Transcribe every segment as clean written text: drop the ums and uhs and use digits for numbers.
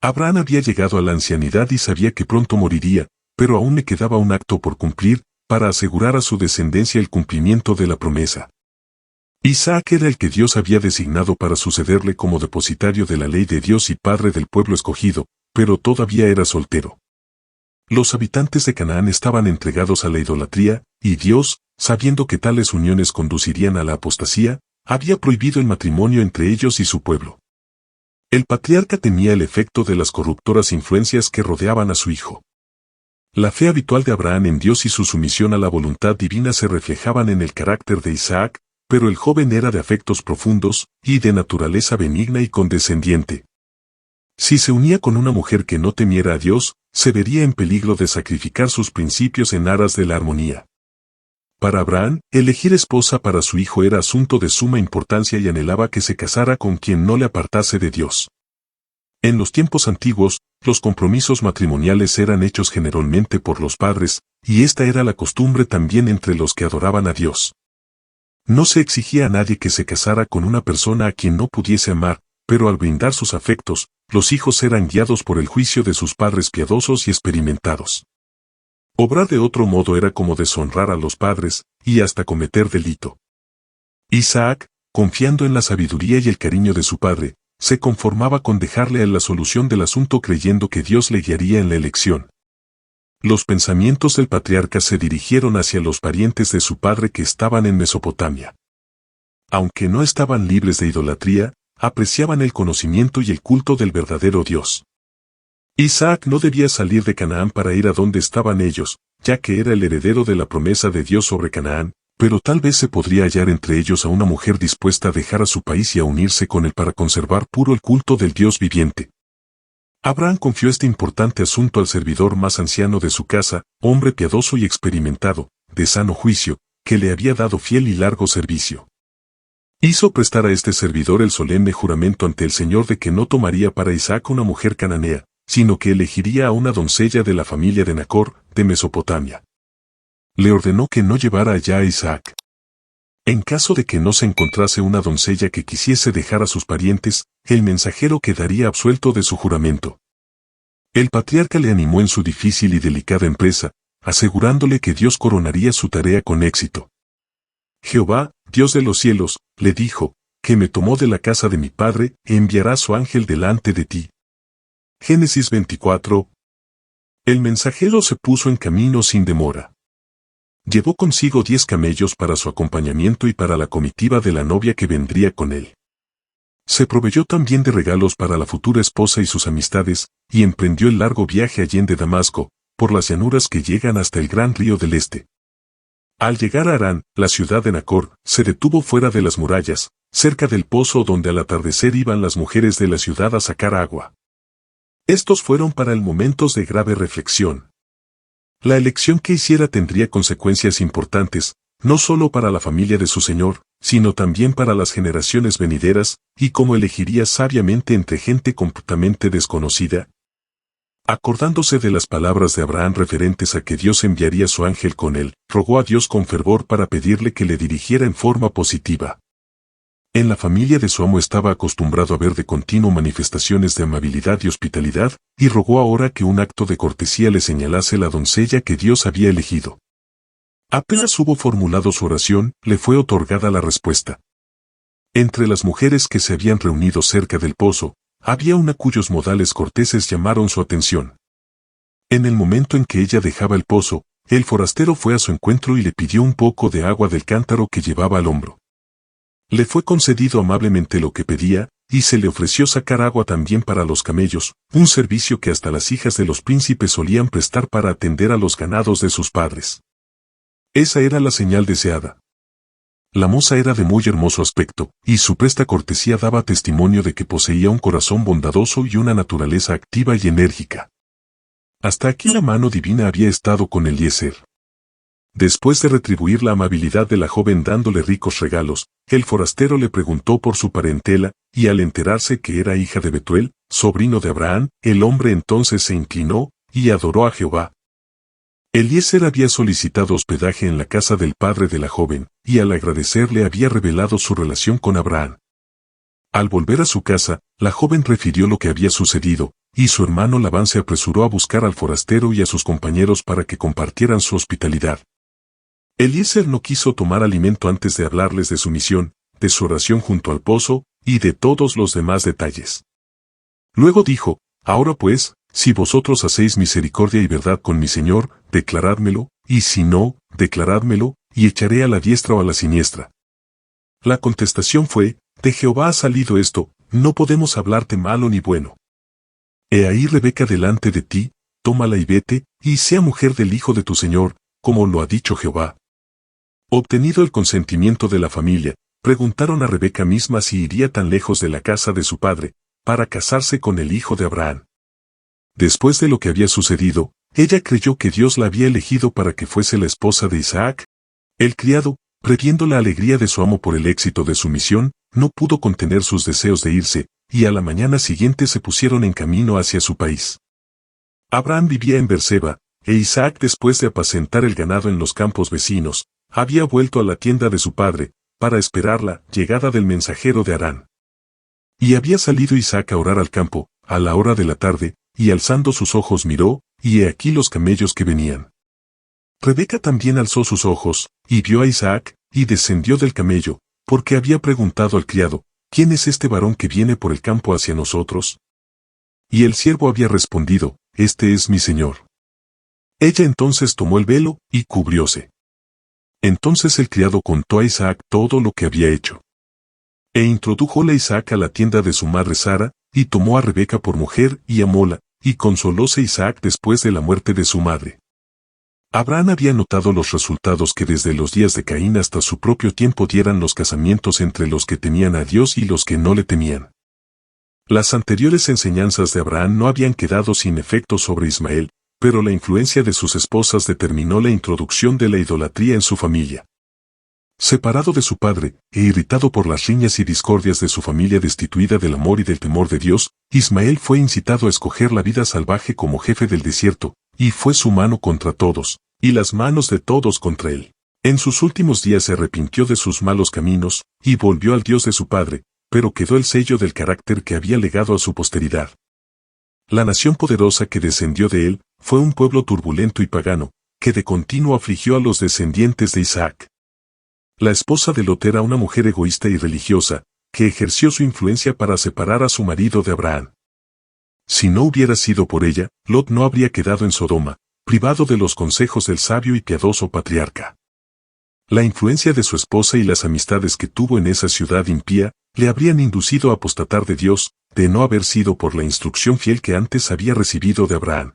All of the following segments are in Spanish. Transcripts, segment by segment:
Abraham había llegado a la ancianidad y sabía que pronto moriría, pero aún le quedaba un acto por cumplir, para asegurar a su descendencia el cumplimiento de la promesa. Isaac era el que Dios había designado para sucederle como depositario de la ley de Dios y padre del pueblo escogido, pero todavía era soltero. Los habitantes de Canaán estaban entregados a la idolatría, y Dios, sabiendo que tales uniones conducirían a la apostasía, había prohibido el matrimonio entre ellos y su pueblo. El patriarca temía el efecto de las corruptoras influencias que rodeaban a su hijo. La fe habitual de Abraham en Dios y su sumisión a la voluntad divina se reflejaban en el carácter de Isaac, pero el joven era de afectos profundos, y de naturaleza benigna y condescendiente. Si se unía con una mujer que no temiera a Dios, se vería en peligro de sacrificar sus principios en aras de la armonía. Para Abraham, elegir esposa para su hijo era asunto de suma importancia y anhelaba que se casara con quien no le apartase de Dios. En los tiempos antiguos, los compromisos matrimoniales eran hechos generalmente por los padres, y esta era la costumbre también entre los que adoraban a Dios. No se exigía a nadie que se casara con una persona a quien no pudiese amar, pero al brindar sus afectos, los hijos eran guiados por el juicio de sus padres piadosos y experimentados. Obrar de otro modo era como deshonrar a los padres, y hasta cometer delito. Isaac, confiando en la sabiduría y el cariño de su padre, se conformaba con dejarle a la solución del asunto creyendo que Dios le guiaría en la elección. Los pensamientos del patriarca se dirigieron hacia los parientes de su padre que estaban en Mesopotamia. Aunque no estaban libres de idolatría, apreciaban el conocimiento y el culto del verdadero Dios. Isaac no debía salir de Canaán para ir a donde estaban ellos, ya que era el heredero de la promesa de Dios sobre Canaán, pero tal vez se podría hallar entre ellos a una mujer dispuesta a dejar a su país y a unirse con él para conservar puro el culto del Dios viviente. Abraham confió este importante asunto al servidor más anciano de su casa, hombre piadoso y experimentado, de sano juicio, que le había dado fiel y largo servicio. Hizo prestar a este servidor el solemne juramento ante el Señor de que no tomaría para Isaac una mujer cananea, sino que elegiría a una doncella de la familia de Nacor, de Mesopotamia. Le ordenó que no llevara allá a Isaac. En caso de que no se encontrase una doncella que quisiese dejar a sus parientes, el mensajero quedaría absuelto de su juramento. El patriarca le animó en su difícil y delicada empresa, asegurándole que Dios coronaría su tarea con éxito. Jehová, Dios de los cielos, le dijo, que me tomó de la casa de mi padre, enviará su ángel delante de ti. Génesis 24. El mensajero se puso en camino sin demora. Llevó consigo 10 camellos para su acompañamiento y para la comitiva de la novia que vendría con él. Se proveyó también de regalos para la futura esposa y sus amistades, y emprendió el largo viaje allende Damasco, por las llanuras que llegan hasta el gran río del este. Al llegar a Harán, la ciudad de Nacor, se detuvo fuera de las murallas, cerca del pozo donde al atardecer iban las mujeres de la ciudad a sacar agua. Estos fueron para él momentos de grave reflexión. La elección que hiciera tendría consecuencias importantes, no solo para la familia de su señor, sino también para las generaciones venideras, y cómo elegiría sabiamente entre gente completamente desconocida. Acordándose de las palabras de Abraham referentes a que Dios enviaría su ángel con él, rogó a Dios con fervor para pedirle que le dirigiera en forma positiva. En la familia de su amo estaba acostumbrado a ver de continuo manifestaciones de amabilidad y hospitalidad, y rogó ahora que un acto de cortesía le señalase la doncella que Dios había elegido. Apenas hubo formulado su oración, le fue otorgada la respuesta. Entre las mujeres que se habían reunido cerca del pozo, había una cuyos modales corteses llamaron su atención. En el momento en que ella dejaba el pozo, el forastero fue a su encuentro y le pidió un poco de agua del cántaro que llevaba al hombro. Le fue concedido amablemente lo que pedía, y se le ofreció sacar agua también para los camellos, un servicio que hasta las hijas de los príncipes solían prestar para atender a los ganados de sus padres. Esa era la señal deseada. La moza era de muy hermoso aspecto, y su presta cortesía daba testimonio de que poseía un corazón bondadoso y una naturaleza activa y enérgica. Hasta aquí la mano divina había estado con Eliezer. Después de retribuir la amabilidad de la joven dándole ricos regalos, el forastero le preguntó por su parentela, y al enterarse que era hija de Betuel, sobrino de Abraham, el hombre entonces se inclinó, y adoró a Jehová. Eliezer había solicitado hospedaje en la casa del padre de la joven, y al agradecerle había revelado su relación con Abraham. Al volver a su casa, la joven refirió lo que había sucedido, y su hermano Labán se apresuró a buscar al forastero y a sus compañeros para que compartieran su hospitalidad. Eliezer no quiso tomar alimento antes de hablarles de su misión, de su oración junto al pozo, y de todos los demás detalles. Luego dijo, ahora pues, si vosotros hacéis misericordia y verdad con mi señor, declarádmelo, y si no, declarádmelo, y echaré a la diestra o a la siniestra. La contestación fue, de Jehová ha salido esto, no podemos hablarte malo ni bueno. He ahí Rebeca delante de ti, tómala y vete, y sea mujer del hijo de tu señor, como lo ha dicho Jehová. Obtenido el consentimiento de la familia, preguntaron a Rebeca misma si iría tan lejos de la casa de su padre, para casarse con el hijo de Abraham. Después de lo que había sucedido, ella creyó que Dios la había elegido para que fuese la esposa de Isaac. El criado, previendo la alegría de su amo por el éxito de su misión, no pudo contener sus deseos de irse, y a la mañana siguiente se pusieron en camino hacia su país. Abraham vivía en Berseba, e Isaac, después de apacentar el ganado en los campos vecinos, había vuelto a la tienda de su padre, para esperar la llegada del mensajero de Harán. Y había salido Isaac a orar al campo, a la hora de la tarde, y alzando sus ojos miró, y he aquí los camellos que venían. Rebeca también alzó sus ojos, y vio a Isaac, y descendió del camello, porque había preguntado al criado, ¿quién es este varón que viene por el campo hacia nosotros? Y el siervo había respondido, este es mi señor. Ella entonces tomó el velo, y cubrióse. Entonces el criado contó a Isaac todo lo que había hecho. E introdújole Isaac a la tienda de su madre Sara, y tomó a Rebeca por mujer, y amóla, y consolóse Isaac después de la muerte de su madre. Abraham había notado los resultados que desde los días de Caín hasta su propio tiempo dieran los casamientos entre los que temían a Dios y los que no le temían. Las anteriores enseñanzas de Abraham no habían quedado sin efecto sobre Ismael, pero la influencia de sus esposas determinó la introducción de la idolatría en su familia. Separado de su padre, e irritado por las riñas y discordias de su familia destituida del amor y del temor de Dios, Ismael fue incitado a escoger la vida salvaje como jefe del desierto, y fue su mano contra todos, y las manos de todos contra él. En sus últimos días se arrepintió de sus malos caminos, y volvió al Dios de su padre, pero quedó el sello del carácter que había legado a su posteridad. La nación poderosa que descendió de él, fue un pueblo turbulento y pagano, que de continuo afligió a los descendientes de Isaac. La esposa de Lot era una mujer egoísta y religiosa, que ejerció su influencia para separar a su marido de Abraham. Si no hubiera sido por ella, Lot no habría quedado en Sodoma, privado de los consejos del sabio y piadoso patriarca. La influencia de su esposa y las amistades que tuvo en esa ciudad impía, le habrían inducido a apostatar de Dios, de no haber sido por la instrucción fiel que antes había recibido de Abraham.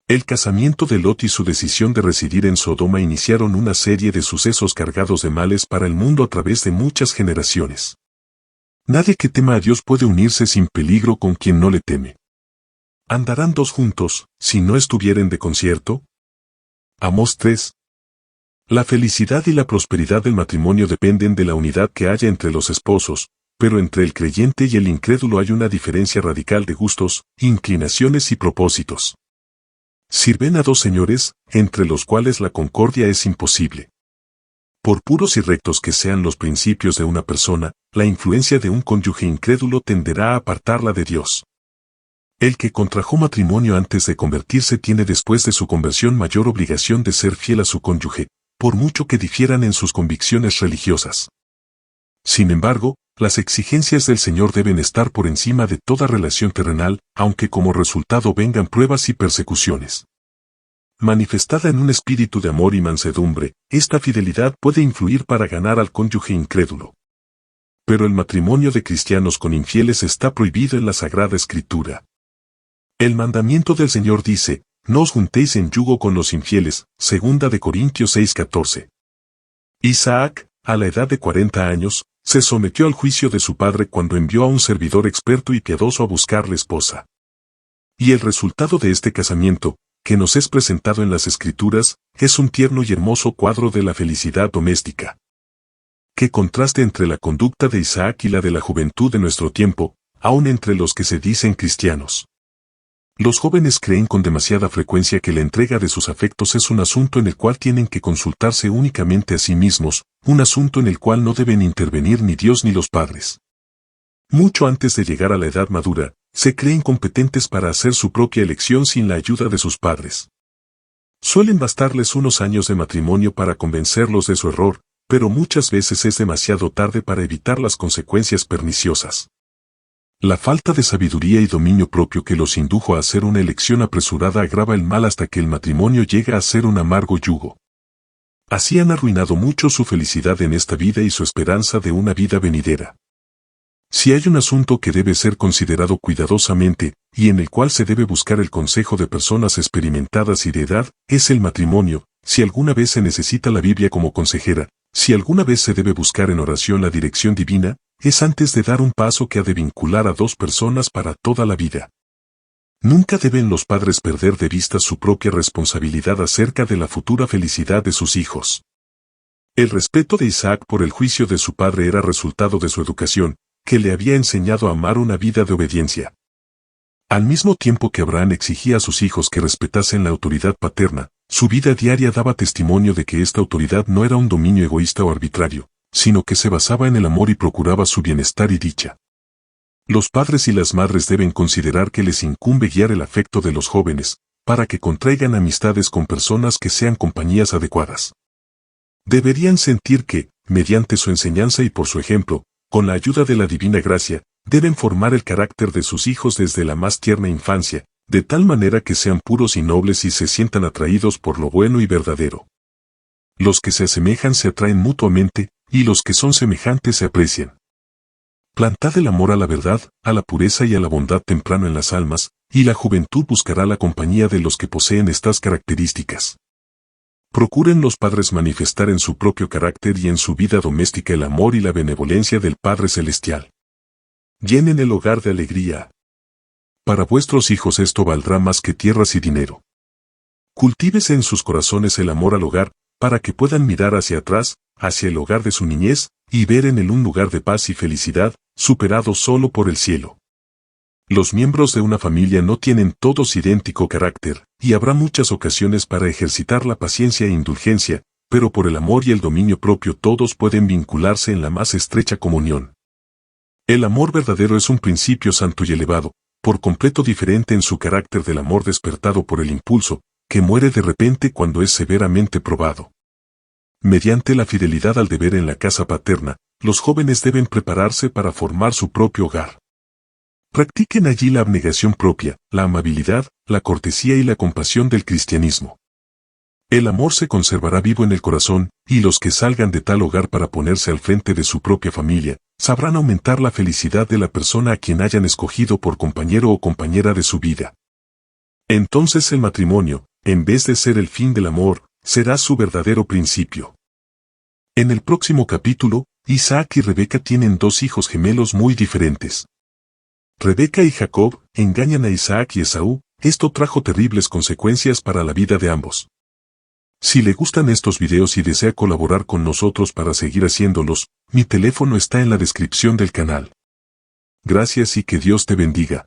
El casamiento de Lot y su decisión de residir en Sodoma iniciaron una serie de sucesos cargados de males para el mundo a través de muchas generaciones. Nadie que tema a Dios puede unirse sin peligro con quien no le teme. ¿Andarán dos juntos, si no estuvieren de concierto? Amós 3. La felicidad y la prosperidad del matrimonio dependen de la unidad que haya entre los esposos, pero entre el creyente y el incrédulo hay una diferencia radical de gustos, inclinaciones y propósitos. Sirven a dos señores, entre los cuales la concordia es imposible. Por puros y rectos que sean los principios de una persona, la influencia de un cónyuge incrédulo tenderá a apartarla de Dios. El que contrajo matrimonio antes de convertirse tiene después de su conversión mayor obligación de ser fiel a su cónyuge, por mucho que difieran en sus convicciones religiosas. Sin embargo, las exigencias del Señor deben estar por encima de toda relación terrenal, aunque como resultado vengan pruebas y persecuciones. Manifestada en un espíritu de amor y mansedumbre, esta fidelidad puede influir para ganar al cónyuge incrédulo. Pero el matrimonio de cristianos con infieles está prohibido en la Sagrada Escritura. El mandamiento del Señor dice, no os juntéis en yugo con los infieles, 2 Corintios 6:14. Isaac, a la edad de 40 años, se sometió al juicio de su padre cuando envió a un servidor experto y piadoso a buscarle esposa. Y el resultado de este casamiento, que nos es presentado en las Escrituras, es un tierno y hermoso cuadro de la felicidad doméstica. Qué contraste entre la conducta de Isaac y la de la juventud de nuestro tiempo, aun entre los que se dicen cristianos. Los jóvenes creen con demasiada frecuencia que la entrega de sus afectos es un asunto en el cual tienen que consultarse únicamente a sí mismos, un asunto en el cual no deben intervenir ni Dios ni los padres. Mucho antes de llegar a la edad madura, se creen competentes para hacer su propia elección sin la ayuda de sus padres. Suelen bastarles unos años de matrimonio para convencerlos de su error, pero muchas veces es demasiado tarde para evitar las consecuencias perniciosas. La falta de sabiduría y dominio propio que los indujo a hacer una elección apresurada agrava el mal hasta que el matrimonio llega a ser un amargo yugo. Así han arruinado mucho su felicidad en esta vida y su esperanza de una vida venidera. Si hay un asunto que debe ser considerado cuidadosamente, y en el cual se debe buscar el consejo de personas experimentadas y de edad, es el matrimonio. Si alguna vez se necesita la Biblia como consejera, si alguna vez se debe buscar en oración la dirección divina, es antes de dar un paso que ha de vincular a dos personas para toda la vida. Nunca deben los padres perder de vista su propia responsabilidad acerca de la futura felicidad de sus hijos. El respeto de Isaac por el juicio de su padre era resultado de su educación, que le había enseñado a amar una vida de obediencia. Al mismo tiempo que Abraham exigía a sus hijos que respetasen la autoridad paterna, su vida diaria daba testimonio de que esta autoridad no era un dominio egoísta o arbitrario, sino que se basaba en el amor y procuraba su bienestar y dicha. Los padres y las madres deben considerar que les incumbe guiar el afecto de los jóvenes, para que contraigan amistades con personas que sean compañías adecuadas. Deberían sentir que, mediante su enseñanza y por su ejemplo, con la ayuda de la divina gracia, deben formar el carácter de sus hijos desde la más tierna infancia, de tal manera que sean puros y nobles y se sientan atraídos por lo bueno y verdadero. Los que se asemejan se atraen mutuamente, y los que son semejantes se aprecian. Plantad el amor a la verdad, a la pureza y a la bondad temprano en las almas, y la juventud buscará la compañía de los que poseen estas características. Procuren los padres manifestar en su propio carácter y en su vida doméstica el amor y la benevolencia del Padre Celestial. Llenen el hogar de alegría. Para vuestros hijos esto valdrá más que tierras y dinero. Cultívese en sus corazones el amor al hogar, para que puedan mirar hacia atrás, hacia el hogar de su niñez, y ver en él un lugar de paz y felicidad, superado solo por el cielo. Los miembros de una familia no tienen todos idéntico carácter, y habrá muchas ocasiones para ejercitar la paciencia e indulgencia, pero por el amor y el dominio propio todos pueden vincularse en la más estrecha comunión. El amor verdadero es un principio santo y elevado, por completo diferente en su carácter del amor despertado por el impulso, que muere de repente cuando es severamente probado. Mediante la fidelidad al deber en la casa paterna, los jóvenes deben prepararse para formar su propio hogar. Practiquen allí la abnegación propia, la amabilidad, la cortesía y la compasión del cristianismo. El amor se conservará vivo en el corazón, y los que salgan de tal hogar para ponerse al frente de su propia familia, sabrán aumentar la felicidad de la persona a quien hayan escogido por compañero o compañera de su vida. Entonces el matrimonio, en vez de ser el fin del amor, será su verdadero principio. En el próximo capítulo, Isaac y Rebeca tienen dos hijos gemelos muy diferentes. Rebeca y Jacob engañan a Isaac y Esaú, esto trajo terribles consecuencias para la vida de ambos. Si le gustan estos videos y desea colaborar con nosotros para seguir haciéndolos, mi teléfono está en la descripción del canal. Gracias y que Dios te bendiga.